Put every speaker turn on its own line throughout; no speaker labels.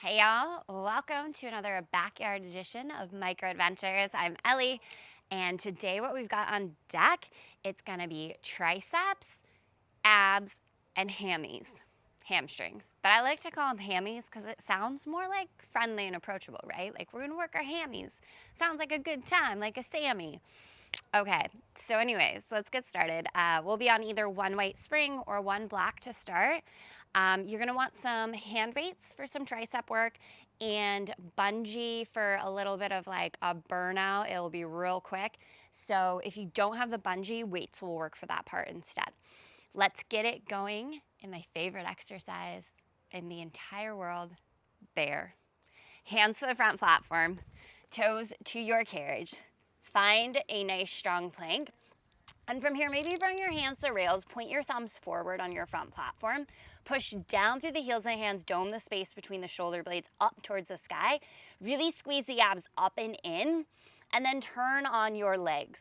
Hey y'all, welcome to another backyard edition of Micro Adventures. I'm Ellie, and today what we've got on deck, it's gonna be triceps, abs, and hamstrings. But I like to call them hammies because it sounds more like friendly and approachable, right? Like we're gonna work our hammies. Sounds like a good time, like a Sammy. Okay, so anyways, let's get started. We'll be on either one white spring or one black to start. You're gonna want some hand weights for some tricep work and bungee for a little bit of like a burnout. It'll be real quick. So if you don't have the bungee, weights will work for that part instead. Let's get it going in my favorite exercise in the entire world, bear. Hands to the front platform, toes to your carriage. Find a nice strong plank. And from here, maybe bring your hands to the rails, point your thumbs forward on your front platform, push down through the heels and hands, dome the space between the shoulder blades up towards the sky. Really squeeze the abs up and in, and then turn on your legs.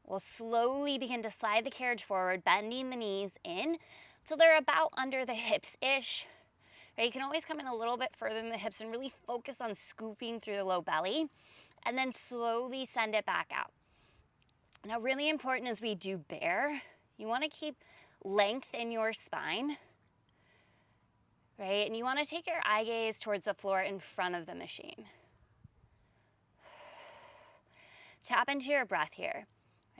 We'll slowly begin to slide the carriage forward, bending the knees in so they're about under the hips-ish. Right? You can always come in a little bit further than the hips and really focus on scooping through the low belly, and then slowly send it back out. Now, really important as we do bear, you want to keep length in your spine, right? And you want to take your eye gaze towards the floor in front of the machine. Tap into your breath here.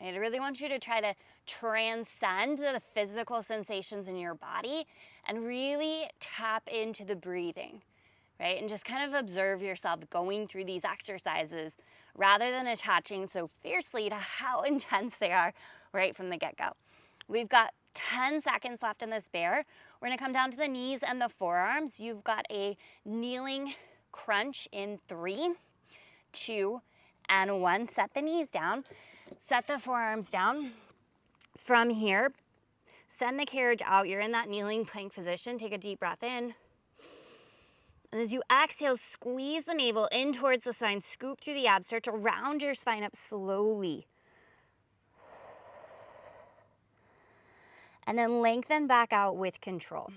Right? I really want you to try to transcend the physical sensations in your body and really tap into the breathing, right? And just kind of observe yourself going through these exercises rather than attaching so fiercely to how intense they are right from the get-go. We've got 10 seconds left in this bear. We're gonna come down to the knees and the forearms. You've got a kneeling crunch in 3, 2, and 1. Set the knees down, set the forearms down. From here, send the carriage out. You're in that kneeling plank position. Take a deep breath in. And as you exhale, squeeze the navel in towards the spine, scoop through the abs, start to round your spine up slowly. And then lengthen back out with control.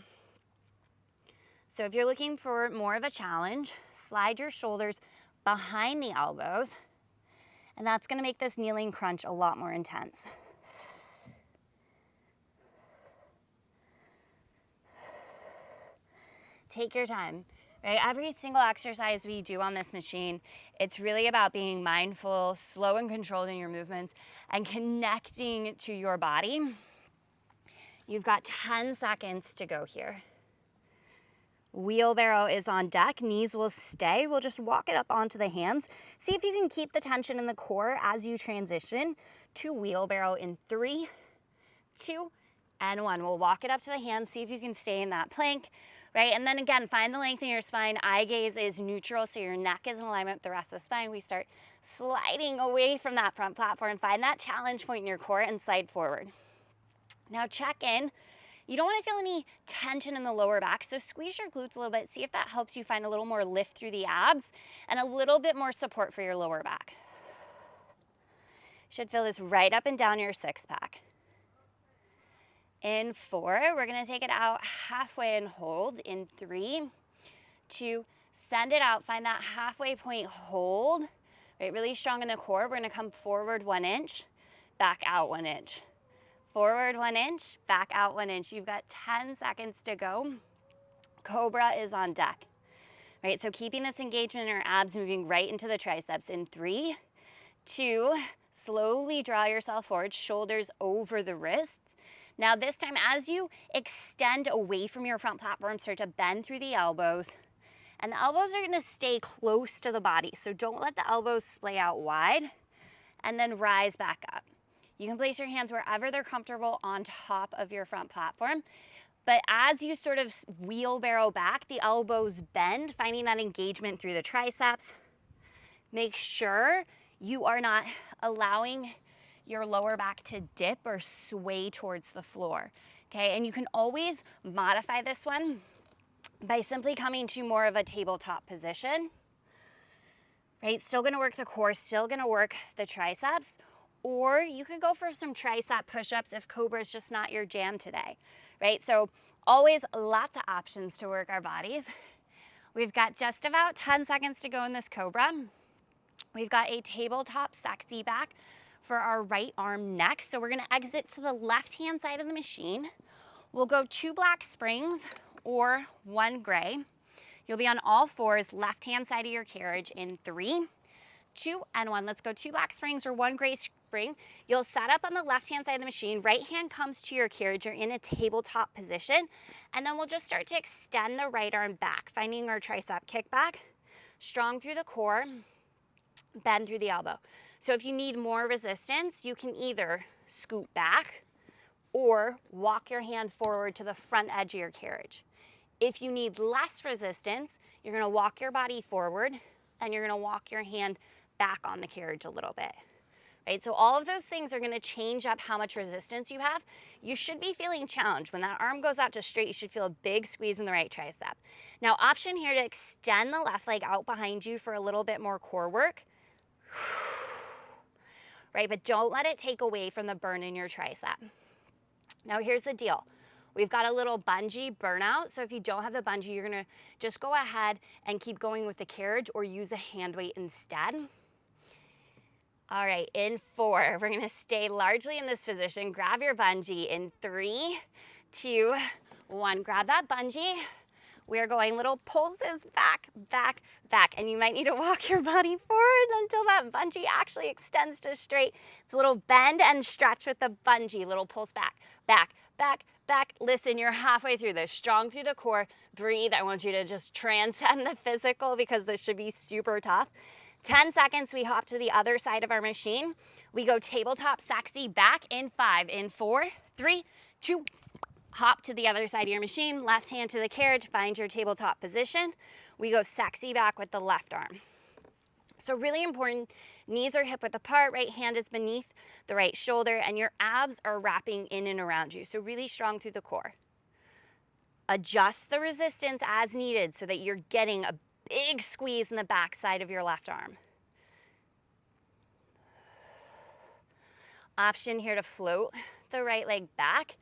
So if you're looking for more of a challenge, slide your shoulders behind the elbows, and that's gonna make this kneeling crunch a lot more intense. Take your time. Right? Every single exercise we do on this machine, it's really about being mindful, slow and controlled in your movements, and connecting to your body. You've got 10 seconds to go here. Wheelbarrow is on deck, knees will stay. We'll just walk it up onto the hands. See if you can keep the tension in the core as you transition to wheelbarrow in 3, 2, and 1. We'll walk it up to the hands, see if you can stay in that plank. Right, and then again, find the length in your spine. Eye gaze is neutral, so your neck is in alignment with the rest of the spine. We start sliding away from that front platform. Find that challenge point in your core and slide forward. Now check in. You don't want to feel any tension in the lower back, so squeeze your glutes a little bit. See if that helps you find a little more lift through the abs and a little bit more support for your lower back. Should feel this right up and down your 6-pack. In 4, we're gonna take it out halfway and hold. In 3, 2, send it out. Find that halfway point, hold. Right, really strong in the core. We're gonna come forward 1 inch, back out 1 inch. Forward 1 inch, back out 1 inch. You've got 10 seconds to go. Cobra is on deck. Right, so keeping this engagement in our abs, moving right into the triceps. In 3, 2, slowly draw yourself forward, shoulders over the wrists. Now this time, as you extend away from your front platform, start to bend through the elbows. And the elbows are gonna stay close to the body, so don't let the elbows splay out wide. And then rise back up. You can place your hands wherever they're comfortable on top of your front platform. But as you sort of wheelbarrow back, the elbows bend, finding that engagement through the triceps. Make sure you are not allowing your lower back to dip or sway towards the floor, okay? And you can always modify this one by simply coming to more of a tabletop position, right? Still gonna work the core, still gonna work the triceps, or you could go for some tricep push-ups if Cobra is just not your jam today, right? So always lots of options to work our bodies. We've got just about 10 seconds to go in this cobra. We've got a tabletop sexy back for our right arm next. So we're gonna exit to the left-hand side of the machine. We'll go 2 black springs or 1 gray. You'll be on all fours, left-hand side of your carriage in 3, 2, and 1. Let's go 2 black springs or 1 gray spring. You'll set up on the left-hand side of the machine. Right hand comes to your carriage. You're in a tabletop position. And then we'll just start to extend the right arm back, finding our tricep kickback, strong through the core, bend through the elbow. So if you need more resistance, you can either scoot back or walk your hand forward to the front edge of your carriage. If you need less resistance, you're gonna walk your body forward and you're gonna walk your hand back on the carriage a little bit, right? So all of those things are gonna change up how much resistance you have. You should be feeling challenged. When that arm goes out to straight, you should feel a big squeeze in the right tricep. Now, option here to extend the left leg out behind you for a little bit more core work, right? But don't let it take away from the burn in your tricep. Now, here's the deal. We've got a little bungee burnout. So if you don't have the bungee, you're gonna just go ahead and keep going with the carriage or use a hand weight instead. All right, in 4, we're gonna stay largely in this position. Grab your bungee in 3, 2, 1. Grab that bungee. We are going little pulses back, back, back. And you might need to walk your body forward until that bungee actually extends to straight. It's a little bend and stretch with the bungee. Little pulse back, back, back, back. Listen, you're halfway through this. Strong through the core. Breathe. I want you to just transcend the physical because this should be super tough. 10 seconds, we hop to the other side of our machine. We go tabletop sexy back in 5, in 4, 3, 2, hop to the other side of your machine, left hand to the carriage, find your tabletop position. We go sexy back with the left arm. So really important, knees are hip width apart, right hand is beneath the right shoulder, and your abs are wrapping in and around you. So really strong through the core. Adjust the resistance as needed so that you're getting a big squeeze in the back side of your left arm. Option here to float the right leg back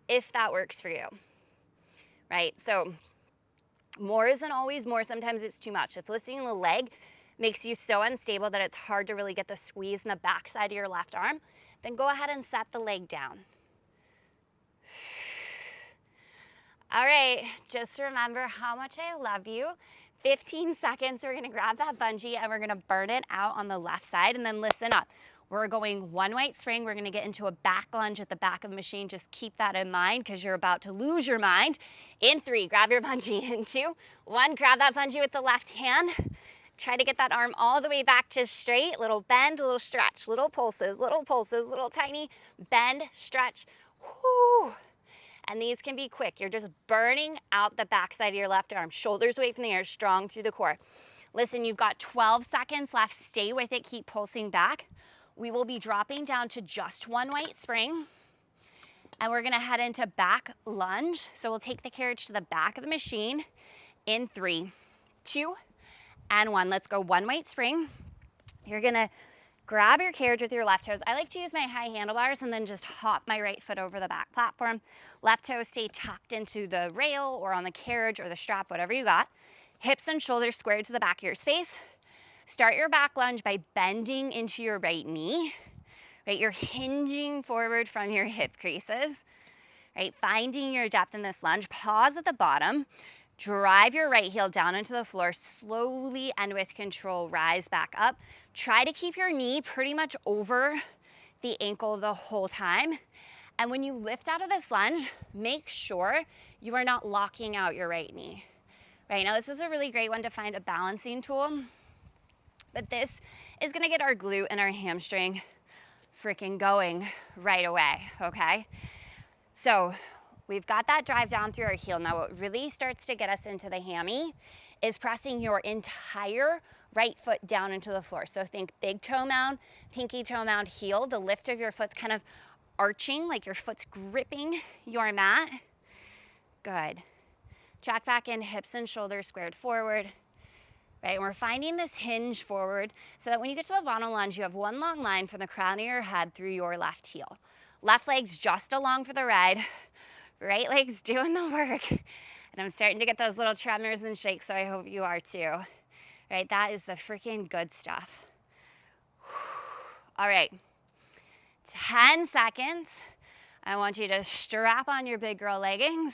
if that works for you, right? So more isn't always more. Sometimes it's too much. If lifting the leg makes you so unstable that it's hard to really get the squeeze in the back side of your left arm, then go ahead and set the leg down. All right, just remember how much I love you. 15 seconds, we're gonna grab that bungee and we're gonna burn it out on the left side, and then listen up. We're going 1 white spring. We're gonna get into a back lunge at the back of the machine. Just keep that in mind because you're about to lose your mind. In 3, grab your bungee. In 2, 1, grab that bungee with the left hand. Try to get that arm all the way back to straight. Little bend, little stretch, little pulses, little tiny bend, stretch. Whoo. And these can be quick. You're just burning out the back side of your left arm. Shoulders away from the air, strong through the core. Listen, you've got 12 seconds left. Stay with it, keep pulsing back. We will be dropping down to just 1 white spring, and we're gonna head into back lunge. So we'll take the carriage to the back of the machine in 3, 2, and 1. Let's go 1 white spring. You're gonna grab your carriage with your left toes. I like to use my high handlebars and then just hop my right foot over the back platform. Left toe stay tucked into the rail or on the carriage or the strap, whatever you got. Hips and shoulders squared to the back of your space. Start your back lunge by bending into your right knee, right? You're hinging forward from your hip creases, right? Finding your depth in this lunge. Pause at the bottom. Drive your right heel down into the floor. Slowly and with control, rise back up. Try to keep your knee pretty much over the ankle the whole time. And when you lift out of this lunge, make sure you are not locking out your right knee. Right now, this is a really great one to find a balancing tool. But this is gonna get our glute and our hamstring freaking going right away, okay? So we've got that drive down through our heel. Now what really starts to get us into the hammy is pressing your entire right foot down into the floor. So think big toe mound, pinky toe mound, heel. The lift of your foot's kind of arching, like your foot's gripping your mat. Good. Check back in, hips and shoulders squared forward. Right, and we're finding this hinge forward so that when you get to the bottom lunge, you have one long line from the crown of your head through your left heel. Left leg's just along for the ride, right leg's doing the work, And I'm starting to get those little tremors and shakes, so I hope you are too. Right, that is the freaking good stuff. All right, 10 seconds. I want you to strap on your big girl leggings.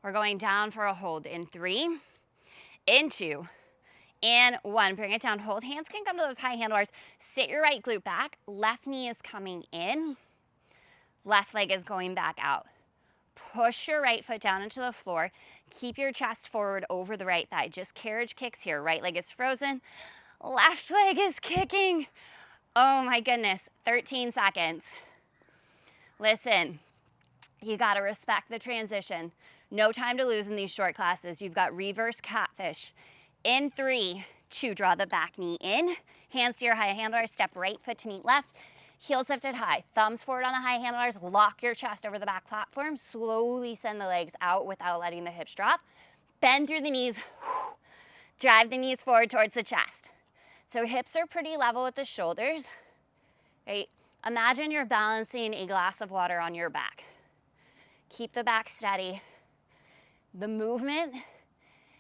We're going down for a hold in 3, in 2, and 1. Bring it down. Hold. Hands can come to those high handlebars. Sit your right glute back. Left knee is coming in. Left leg is going back out. Push your right foot down into the floor. Keep your chest forward over the right thigh. Just carriage kicks here. Right leg is frozen. Left leg is kicking. Oh my goodness. 13 seconds. Listen, you got to respect the transition. No time to lose in these short classes. You've got reverse catfish. In 3, 2, draw the back knee in. Hands to your high handlebars. Step right foot to meet left. Heels lifted high. Thumbs forward on the high handlebars. Lock your chest over the back platform. Slowly send the legs out without letting the hips drop. Bend through the knees. Drive the knees forward towards the chest. So hips are pretty level with the shoulders. Right? Imagine you're balancing a glass of water on your back. Keep the back steady. The movement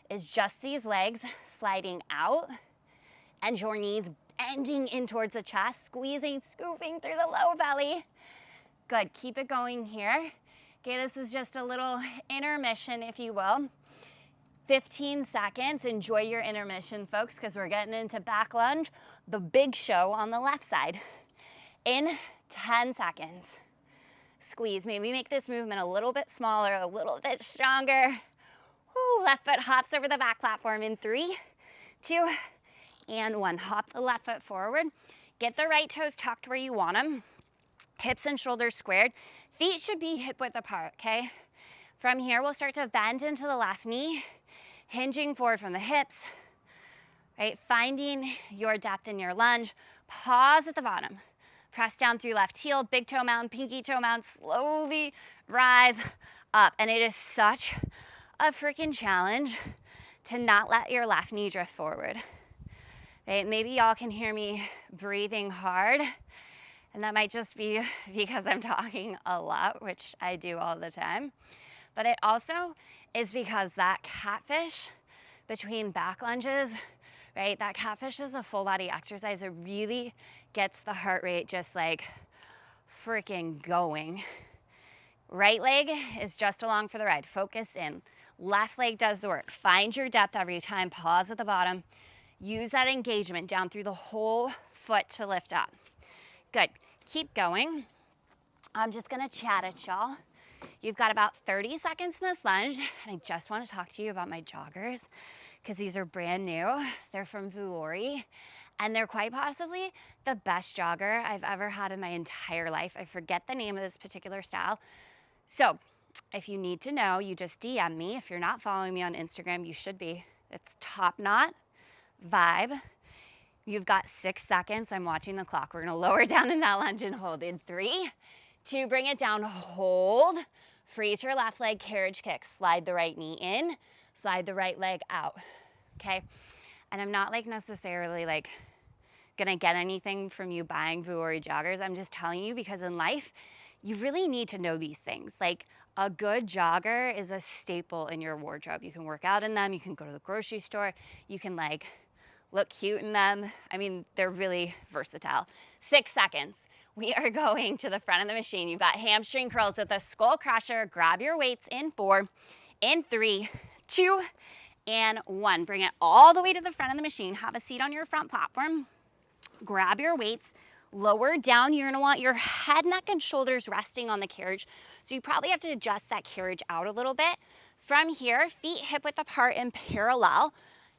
is just these legs sliding out and your knees bending in towards the chest, squeezing, scooping through the low belly. Good, keep it going here. Okay, this is just a little intermission, if you will. 15 seconds, enjoy your intermission, folks, because we're getting into back lunge, the big show on the left side. In 10 seconds. Squeeze, maybe make this movement a little bit smaller, a little bit stronger. Woo, left foot hops over the back platform in 3, 2, and 1. Hop the left foot forward. Get the right toes tucked where you want them. Hips and shoulders squared. Feet should be hip width apart, okay? From here, we'll start to bend into the left knee, hinging forward from the hips, right? Finding your depth in your lunge. Pause at the bottom. Press down through left heel, big toe mountain, pinky toe mountain, slowly rise up. And it is such a freaking challenge to not let your left knee drift forward. Right? Maybe y'all can hear me breathing hard, and that might just be because I'm talking a lot, which I do all the time. But it also is because that catfish between back lunges, right? That catfish is a full body exercise. It really gets the heart rate just like freaking going. Right leg is just along for the ride. Focus in. Left leg does the work. Find your depth every time. Pause at the bottom. Use that engagement down through the whole foot to lift up. Good. Keep going. I'm just gonna chat at y'all. You've got about 30 seconds in this lunge, and I just want to talk to you about my joggers because these are brand new. They're from Vuori, and they're quite possibly the best jogger I've ever had in my entire life. I forget the name of this particular style. So if you need to know, you just DM me. If you're not following me on Instagram, you should be. It's Top Knot Vibe. You've got 6 seconds. I'm watching the clock. We're gonna lower down in that lunge and hold in 3, 2, bring it down, hold. Freeze your left leg, carriage kick. Slide the right knee in, slide the right leg out, okay? And I'm not like necessarily like gonna get anything from you buying Vuori joggers. I'm just telling you because in life, you really need to know these things. Like a good jogger is a staple in your wardrobe. You can work out in them, you can go to the grocery store, you can like look cute in them. I mean, they're really versatile. 6 seconds. We are going to the front of the machine. You've got hamstring curls with a skull crusher. Grab your weights in 4, in 3, 2, and 1. Bring it all the way to the front of the machine. Have a seat on your front platform. Grab your weights. Lower down. You're gonna want your head, neck, and shoulders resting on the carriage. So you probably have to adjust that carriage out a little bit. From here, feet hip width apart and parallel.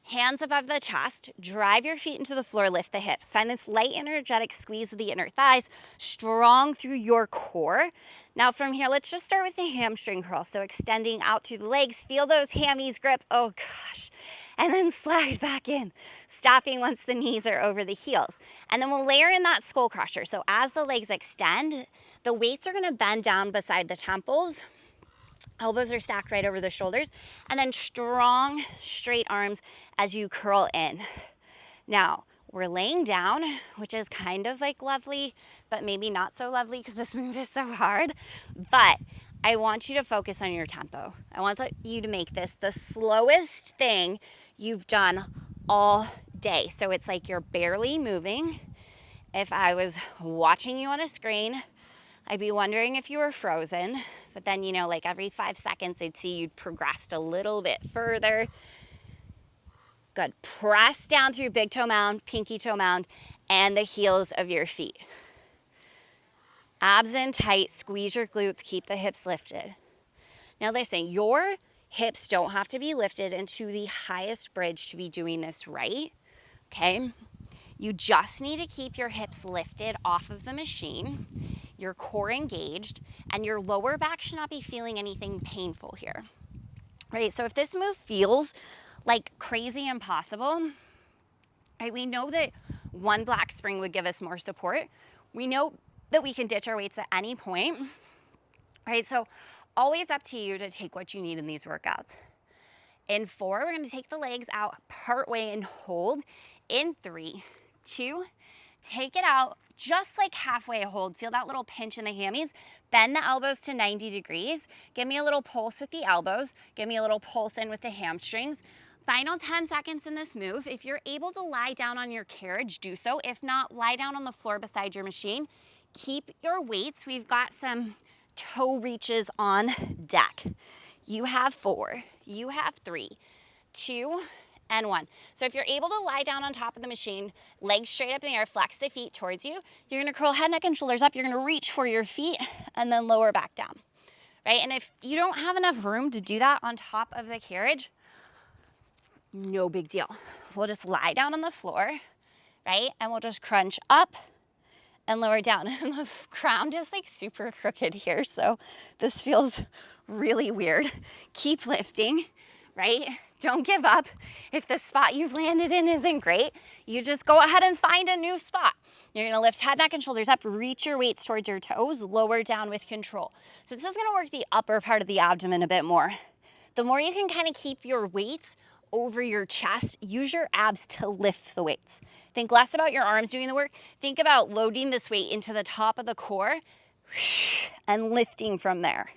Hands above the chest, drive your feet into the floor, lift the hips. Find this light, energetic squeeze of the inner thighs, strong through your core. Now from here, let's just start with the hamstring curl. So extending out through the legs, feel those hammies grip, oh gosh. And then slide back in, stopping once the knees are over the heels. And then we'll layer in that skull crusher. So as the legs extend, the weights are gonna bend down beside the temples. Elbows are stacked right over the shoulders, and then strong, straight arms as you curl in. Now, we're laying down, which is kind of like lovely, but maybe not so lovely because this move is so hard. But I want you to focus on your tempo. I want you to make this the slowest thing you've done all day. So it's like you're barely moving. If I was watching you on a screen, I'd be wondering if you were frozen. But then, like every 5 seconds, I'd see you'd progressed a little bit further. Good. Press down through big toe mound, pinky toe mound, and the heels of your feet. Abs in tight, squeeze your glutes, keep the hips lifted. Now listen, your hips don't have to be lifted into the highest bridge to be doing this right, okay? You just need to keep your hips lifted off of the machine, your core engaged, and your lower back should not be feeling anything painful here, right? So if this move feels like crazy impossible, right, we know that one black spring would give us more support. We know that we can ditch our weights at any point, right? So always up to you to take what you need in these workouts. In 4, we're gonna take the legs out part way and hold. In 3, 2, take it out just like halfway hold. Feel that little pinch in the hammies. Bend the elbows to 90 degrees. Give me a little pulse with the elbows. Give me a little pulse in with the hamstrings. Final 10 seconds in this move. If you're able to lie down on your carriage, do so. If not, lie down on the floor beside your machine. Keep your weights. We've got some toe reaches on deck. You have 4, you have 3, 2, and 1. So if you're able to lie down on top of the machine, legs straight up in the air, flex the feet towards you, you're gonna curl head, neck, and shoulders up. You're gonna reach for your feet and then lower back down, right? And if you don't have enough room to do that on top of the carriage, no big deal. We'll just lie down on the floor, right? And we'll just crunch up and lower down. And the ground is like super crooked here, so this feels really weird. Keep lifting, right? Don't give up. If the spot you've landed in isn't great, you just go ahead and find a new spot. You're gonna lift head, neck, and shoulders up, reach your weights towards your toes, lower down with control. So this is gonna work the upper part of the abdomen a bit more. The more you can kind of keep your weights over your chest, use your abs to lift the weights. Think less about your arms doing the work. Think about loading this weight into the top of the core and lifting from there,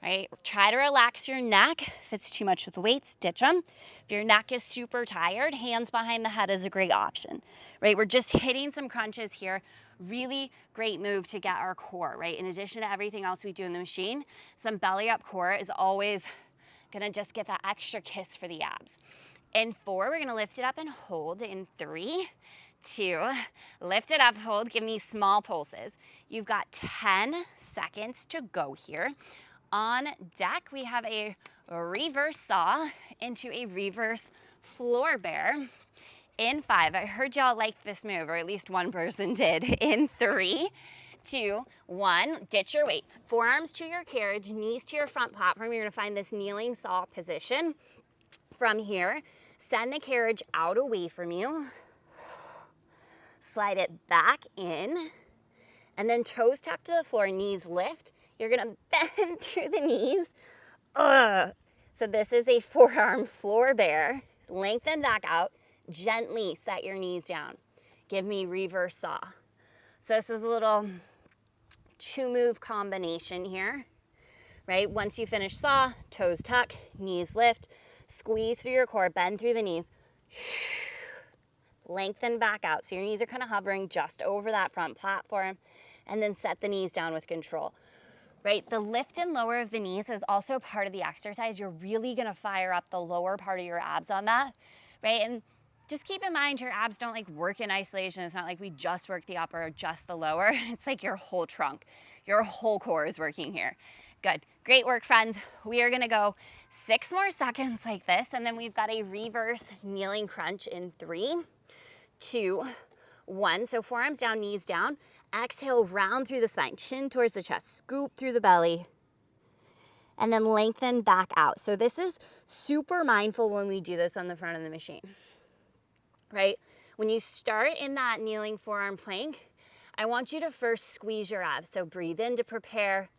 right? Try to relax your neck. If it's too much with the weights, ditch them. If your neck is super tired, hands behind the head is a great option, right? We're just hitting some crunches here. Really great move to get our core, right? In addition to everything else we do in the machine, some belly up core is always gonna just get that extra kiss for the abs. In 4, we're gonna lift it up and hold. In 3, 2, lift it up, hold. Give me small pulses. You've got 10 seconds to go here. On deck, we have a reverse saw into a reverse floor bear. In 5, I heard y'all like this move, or at least one person did. In 3, 2, 1, ditch your weights. Forearms to your carriage, knees to your front platform. You're gonna find this kneeling saw position. From here, send the carriage out away from you. Slide it back in, and then toes tucked to the floor, knees lift. You're gonna bend through the knees. So this is a forearm floor bear. Lengthen back out, gently set your knees down. Give me reverse saw. So this is a little 2-move combination here, right? Once you finish saw, toes tuck, knees lift, squeeze through your core, bend through the knees, lengthen back out. So your knees are kind of hovering just over that front platform, and then set the knees down with control, right? The lift and lower of the knees is also part of the exercise. You're really gonna fire up the lower part of your abs on that, right? And just keep in mind, your abs don't like work in isolation. It's not like we just work the upper or just the lower. It's like your whole trunk, your whole core is working here. Good, great work, friends. We are gonna go 6 more seconds like this, and then we've got a reverse kneeling crunch in 3, 2, 1. So forearms down, knees down. Exhale, round through the spine, chin towards the chest, scoop through the belly, and then lengthen back out. So this is super mindful when we do this on the front of the machine, right? When you start in that kneeling forearm plank, I want you to first squeeze your abs. So breathe in to prepare.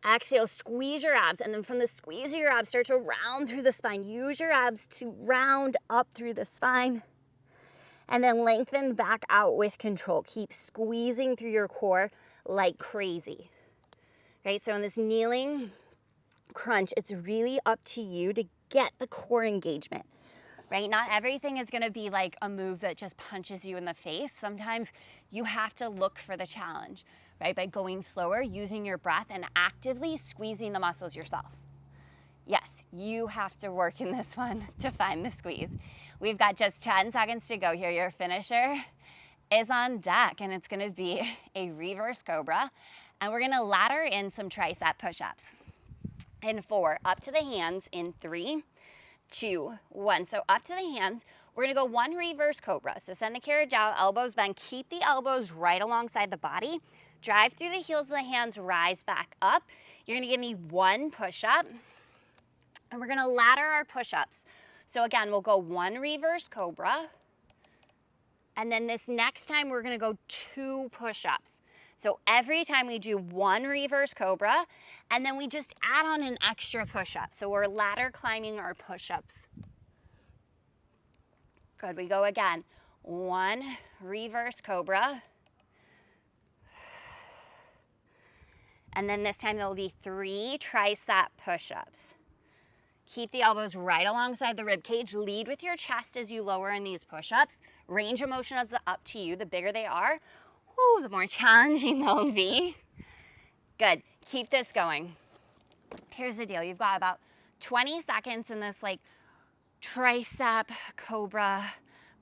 Exhale, squeeze your abs, and then from the squeeze of your abs, start to round through the spine. Use your abs to round up through the spine, and then lengthen back out with control. Keep squeezing through your core like crazy, right? So in this kneeling crunch, it's really up to you to get the core engagement, right? Not everything is gonna be like a move that just punches you in the face. Sometimes you have to look for the challenge, right? By going slower, using your breath, and actively squeezing the muscles yourself. Yes, you have to work in this one to find the squeeze. We've got just 10 seconds to go here. Your finisher is on deck, and it's gonna be a reverse cobra. And we're gonna ladder in some tricep push-ups. In 4, up to the hands in 3, 2, 1. So up to the hands, we're gonna go 1 reverse cobra. So send the carriage out, elbows bend, keep the elbows right alongside the body. Drive through the heels of the hands, rise back up. You're gonna give me 1 push-up, and we're gonna ladder our push-ups. So again, we'll go 1 reverse cobra, and then this next time we're gonna go 2 push-ups. So every time we do 1 reverse cobra, and then we just add on an extra push-up. So we're ladder climbing our push-ups. Good, we go again. 1 reverse cobra. And then this time there'll be 3 tricep push-ups. Keep the elbows right alongside the rib cage. Lead with your chest as you lower in these push-ups. Range of motion is up to you. The bigger they are, the more challenging they'll be. Good, keep this going. Here's the deal, you've got about 20 seconds in this like tricep cobra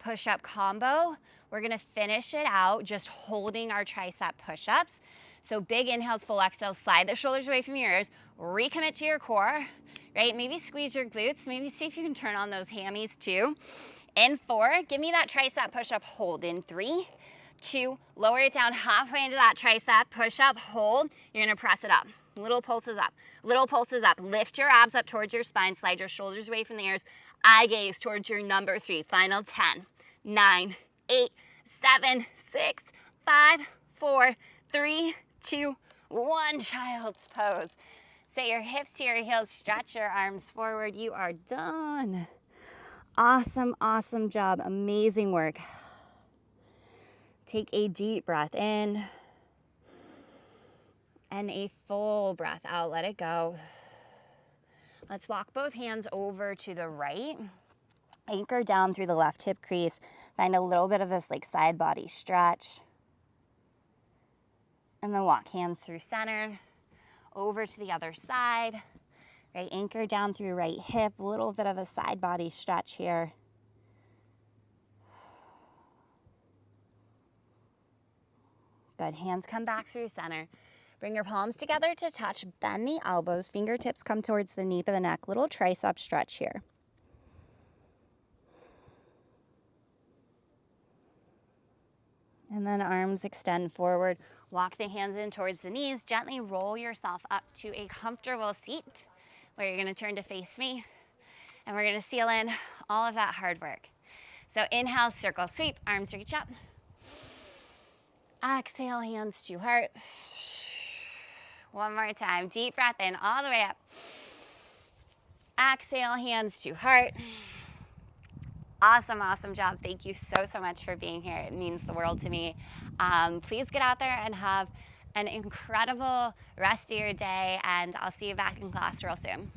push-up combo. We're gonna finish it out just holding our tricep push-ups. So big inhales, full exhales, slide the shoulders away from your ears, recommit to your core, right? Maybe squeeze your glutes, maybe see if you can turn on those hammies too. In 4, give me that tricep push-up, hold in 3, 2, lower it down halfway into that tricep, push up, hold, you're gonna press it up. Little pulses up, little pulses up. Lift your abs up towards your spine, slide your shoulders away from the ears, eye gaze towards your number 3. Final 10, 9, 8, 7, 6, 5, 4, 3, 2, 1, child's pose. Set your hips to your heels, stretch your arms forward. You are done. Awesome, awesome job, amazing work. Take a deep breath in and a full breath out. Let it go. Let's walk both hands over to the right. Anchor down through the left hip crease. Find a little bit of this like side body stretch. And then walk hands through center, over to the other side. Right, anchor down through right hip. A little bit of a side body stretch here. Good, hands come back through center. Bring your palms together to touch, bend the elbows, fingertips come towards the nape of the neck, little tricep stretch here. And then arms extend forward, walk the hands in towards the knees, gently roll yourself up to a comfortable seat where you're gonna turn to face me, and we're gonna seal in all of that hard work. So inhale, circle sweep, arms reach up. Exhale, hands to heart. One more time, deep breath in all the way up. Exhale, hands to heart. Awesome, awesome job. Thank you so, so much for being here. It means the world to me. Please get out there and have an incredible rest of your day, and I'll see you back in class real soon.